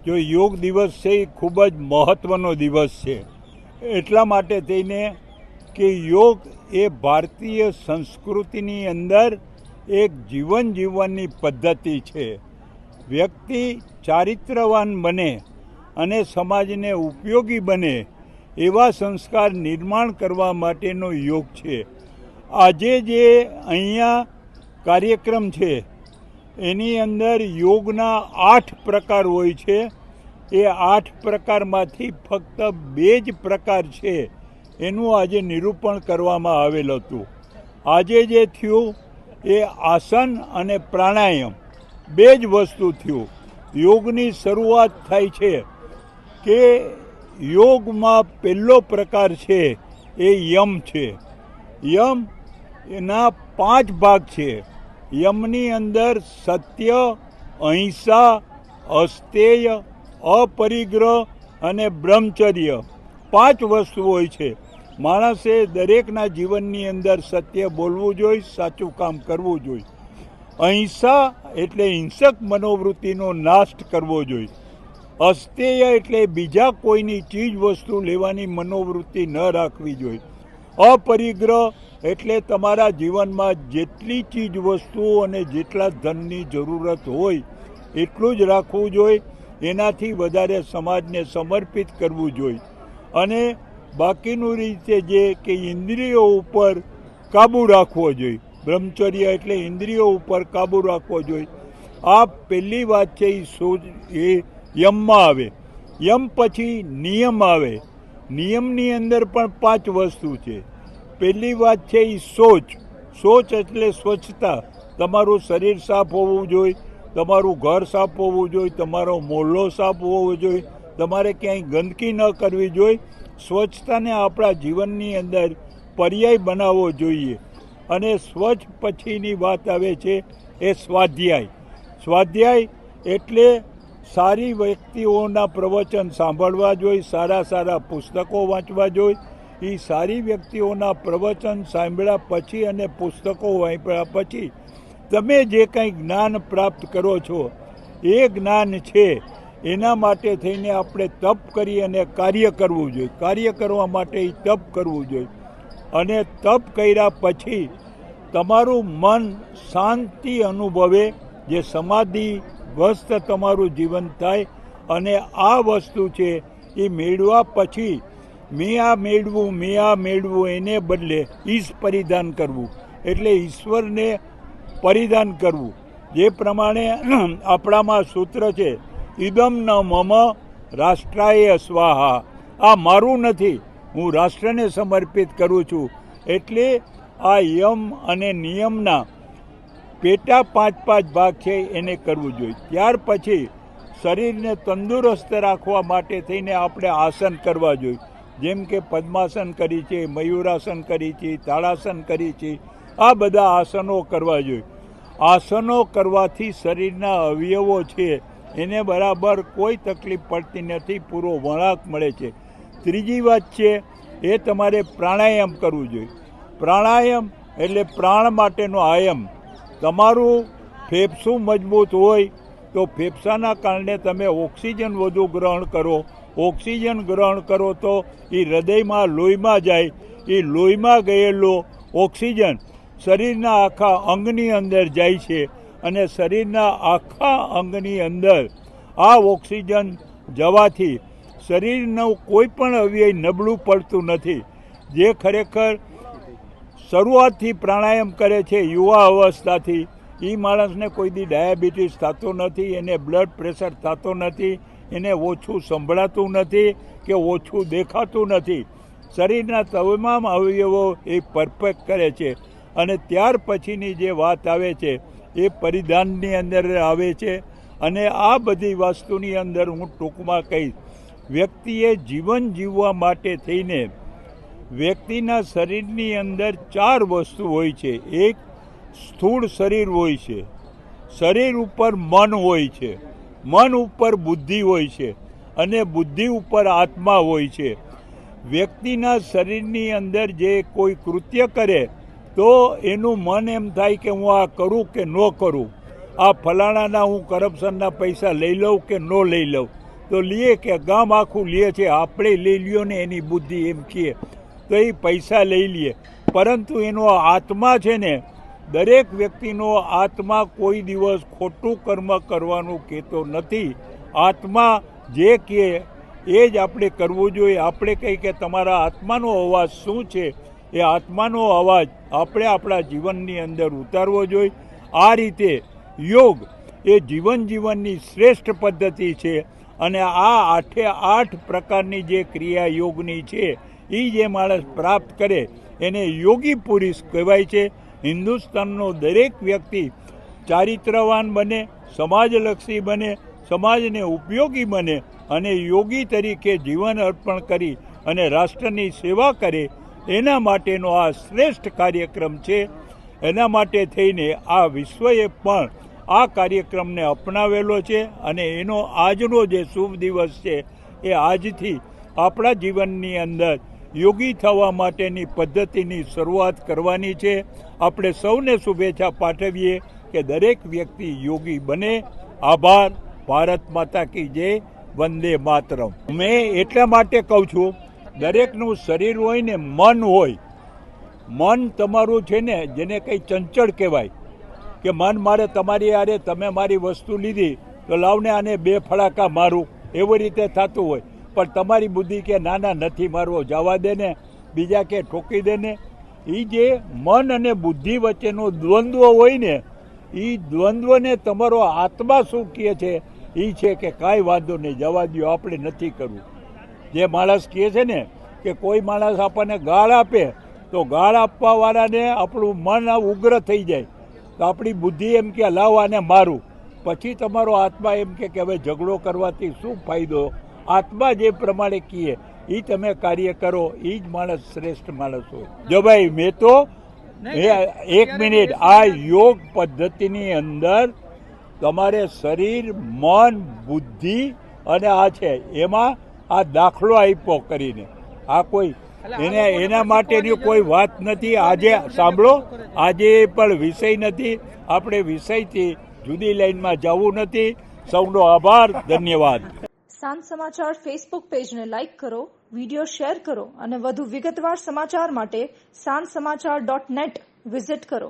જો યોગ દિવસ છે એ ખૂબ જ મહત્ત્વનો દિવસ છે, એટલા માટે થઈને કે યોગ એ ભારતીય સંસ્કૃતિની અંદર એક જીવન જીવવાની પદ્ધતિ છે. વ્યક્તિ ચારિત્રવાન બને અને સમાજને ઉપયોગી બને એવા સંસ્કાર નિર્માણ કરવા માટેનો યોગ છે. આજે જે અહીંયા કાર્યક્રમ છે એની અંદર યોગના 8 પ્રકાર હોય છે. એ 8 પ્રકારમાંથી ફક્ત 2 જ પ્રકાર છે એનું આજે નિરૂપણ કરવામાં આવેલ હતું. આજે જે થયું એ આસન અને પ્રાણાયામ 2 જ વસ્તુ થયું. યોગની શરૂઆત થાય છે કે યોગમાં પહેલો પ્રકાર છે એ યમ છે. યમ એના 5 ભાગ છે. યમની અંદર સત્ય, અહિંસા, અસ્તેય, અપરિગ્રહ અને બ્રહ્મચર્ય 5 વસ્તુ હોય છે. માણસે દરેકના જીવનની અંદર સત્ય બોલવું જોઈએ, સાચું કામ કરવું જોઈએ. અહિંસા એટલે હિંસક મનોવૃત્તિનો નાશ કરવો જોઈએ. અસ્તેય એટલે બીજા કોઈની ચીજ વસ્તુ લેવાની મનોવૃત્તિ ન રાખવી જોઈએ. અપરિગ્રહ એટલે તમારા જીવનમાં જેટલી ચીજ વસ્તુઓ અને જેટલા ધનની જરૂરત હોય એટલું જ રાખવું જોઈએ. એનાથી વધારે સમાજને સમર્પિત કરવું જોઈએ. અને બાકીનું રીતે જે કે ઇન્દ્રિયો ઉપર કાબૂ રાખવો જોઈએ. બ્રહ્મચર્ય એટલે ઇન્દ્રિયો ઉપર કાબૂ રાખવો જોઈએ. આ પહેલી વાત છે એ યમમાં આવે. યમ પછી નિયમ આવે. નિયમની અંદર પણ 5 વસ્તુ છે. પહેલી વાત છે એ શૌચ. શૌચ એટલે સ્વચ્છતા. તમારું શરીર સાફ હોવું જોઈએ, તમારું ઘર સાફ હોવું જોઈએ, તમારો મોહલ્લો સાફ હોવો જોઈએ, તમારે ક્યાંય ગંદકી ન કરવી જોઈએ. સ્વચ્છતાને આપણા જીવનની અંદર પર્યાય બનાવવો જોઈએ. અને સ્વચ્છ પછીની વાત આવે છે એ સ્વાધ્યાય. સ્વાધ્યાય એટલે સારી વ્યક્તિઓના પ્રવચન સાંભળવા જોઈએ, સારા સારા પુસ્તકો વાંચવા જોઈએ. એ સારી વ્યક્તિઓના પ્રવચન સાંભળ્યા પછી અને પુસ્તકો વાંચ્યા પછી તમે જે કંઈ જ્ઞાન પ્રાપ્ત કરો છો એ જ્ઞાન છે એના માટે થઈને આપણે તપ કરી અને કાર્ય કરવું જોઈએ. કાર્ય કરવા માટે એ તપ કરવું જોઈએ. અને તપ કર્યા પછી તમારું મન શાંતિ અનુભવે, જે સમાધિગ્રસ્ત તમારું જીવન થાય. અને આ વસ્તુ છે એ મેળવ્યા પછી મેં આ મેળવું એને બદલે ઈશ પરિધાન કરવું, એટલે ઈશ્વરને પરિધાન કરવું. જે પ્રમાણે આપણામાં સૂત્ર છે ઇદમ ન મમ રાષ્ટ્રાય સ્વાહા. આ મારું નથી, હું રાષ્ટ્રને સમર્પિત કરું છું. એટલે આ યમ અને નિયમના પેટા 5 ભાગ છે એને કરવું જોઈએ. ત્યાર પછી શરીરને તંદુરસ્ત રાખવા માટે થઈને આપણે આસન કરવા જોઈએ. જેમ કે પદ્માસન કરી છે, મયુરાસન કરી છે, તાળાસન કરી છે. આ બધા આસનો કરવા જોઈએ. આસનો કરવાથી શરીરના અવયવો છે એને બરાબર કોઈ તકલીફ પડતી નથી, પૂરો વળાંક મળે છે. ત્રીજી વાત છે એ તમારે પ્રાણાયામ કરવું જોઈએ. પ્રાણાયામ એટલે પ્રાણ માટેનો આયામ. તમારું ફેફસું મજબૂત હોય તો ફેફસાના કારણે તમે ઓક્સિજન વધુ ગ્રહણ કરો. ઓક્સિજન ગ્રહણ કરો તો એ હૃદયમાં લોહીમાં જાય. એ લોહીમાં ગયેલો ઓક્સિજન શરીરના આખા અંગની અંદર જાય છે. અને શરીરના આખા અંગની અંદર આ ઓક્સિજન જવાથી શરીરનું કોઈ પણ અવયવ નબળું પડતું નથી. જે ખરેખર શરૂઆતથી પ્રાણાયામ કરે છે યુવા અવસ્થાથી, એ માણસને કોઈ દી ડાયાબિટીસ થતો નથી, એને બ્લડ પ્રેશર થતો નથી, એને ઓછું સંભળાતું નથી કે ઓછું દેખાતું નથી. શરીરના તમામ અવયવો એ પરફેક્ટ કરે છે. અને ત્યાર પછીની જે વાત આવે છે એ પરિધાનની અંદર આવે છે. અને આ બધી વસ્તુની અંદર હું ટૂંકમાં કહીશ, વ્યક્તિએ જીવન જીવવા માટે થઈને વ્યક્તિના શરીરની અંદર 4 વસ્તુ હોય છે. એક સ્થૂળ શરીર હોય છે, શરીર ઉપર મન હોય છે, મન ઉપર બુદ્ધિ હોય છે, અને બુદ્ધિ ઉપર આત્મા હોય છે. વ્યક્તિના શરીરની અંદર જે કોઈ કૃત્ય કરે તો એનું મન એમ થાય કે હું આ કરું કે ન કરું, આ ફલાણાના હું કરપ્શનના પૈસા લઈ લઉં કે ન લઈ લઉં. તો લીએ કે ગામ આખું લે છે, આપણે લઈ લ્યો ને એની બુદ્ધિ એમ કહે તો એ પૈસા લઈ લઈએ, પરંતુ એનો આત્મા છે ને, દરેક વ્યક્તિનો આત્મા કોઈ દિવસ ખોટું કર્મ કરવાનું કહેતો નથી. આત્મા જે કહે એ જ આપણે કરવું જોઈએ. આપણે કહીએ કે તમારા આત્માનો અવાજ શું છે, એ આત્માનો અવાજ આપણે આપણા જીવનની અંદર ઉતારવો જોઈએ. આ રીતે યોગ એ જીવનની શ્રેષ્ઠ પદ્ધતિ છે. અને આ 8 પ્રકારની જે ક્રિયા યોગની છે એ જે માણસ પ્રાપ્ત કરે એને યોગી પુરુષ કહેવાય છે. હિન્દુસ્તાનનો દરેક વ્યક્તિ ચારિત્રવાન બને, સમાજલક્ષી બને, સમાજને ઉપયોગી બને અને યોગી તરીકે જીવન અર્પણ કરી અને રાષ્ટ્રની સેવા કરે, એના માટેનો આ શ્રેષ્ઠ કાર્યક્રમ છે. એના માટે થઈને આ વિશ્વએ પણ આ કાર્યક્રમને અપનાવેલો છે અને એનો આજનો જે શુભ દિવસ છે એ આજથી આપણા જીવનની અંદર યોગી થવા માટેની પદ્ધતિની શરૂઆત કરવાની છે. આપણે સૌને શુભેચ્છા પાઠવીએ કે દરેક વ્યક્તિ યોગી બને. આભાર. ભારત માતા કી જય. વંદે માતરમ. મેં એટલા માટે કહું છું, દરેકનું શરીર હોય ને મન હોય, મન તમારું છે ને જેને કંઈ ચંચળ કહેવાય કે મન મારે તમારી આરે તમે મારી વસ્તુ લીધી તો લાવને આને 2 ફડાકા મારું, એવી રીતે થતું હોય. પણ તમારી બુદ્ધિ કે ના નથી મારવો, જવા દે ને, બીજા કે ઠોકી દે ને. એ જે મન અને બુદ્ધિ વચ્ચેનો દ્વંદ્વ હોય ને, એ દ્વંદ્વને તમારો આત્મા શું કહે છે એ છે કે કાંઈ વાંધો નહીં, જવા દો, આપણે નથી કરવું. જે માણસ કહે છે ને કે કોઈ માણસ આપણને ગાળ આપે તો ગાળ આપવાવાળાને આપણું મન ઉગ્ર થઈ જાય તો આપણી બુદ્ધિ એમ કે લાવ આને મારું. પછી તમારો આત્મા એમ કે હવે ઝઘડો કરવાથી શું ફાયદો. આત્મા જે પ્રમાણે કહે એ તમે કાર્ય કરો, એ જ માણસ શ્રેષ્ઠ માણસ હોય. જો ભાઈ મેં તો 1 મિનિટ, આ યોગ પદ્ધતિની અંદર તમારે શરીર, મન, બુદ્ધિ અને આ છે એમાં આ દાખલો આપ્યો કરીને, આ કોઈ એના માટેની કોઈ વાત નથી. આજે સાંભળો, આજે પણ વિષય નથી, આપણે વિષયથી જુદી લાઈનમાં જવું નથી. સૌનો આભાર, ધન્યવાદ. સાંજ સમાચાર ફેસબુક પેજને લાઇક કરો, વિડીયો શેર કરો અને વધુ વિગતવાર સમાચાર માટે sanssamachar.net વિઝિટ કરો.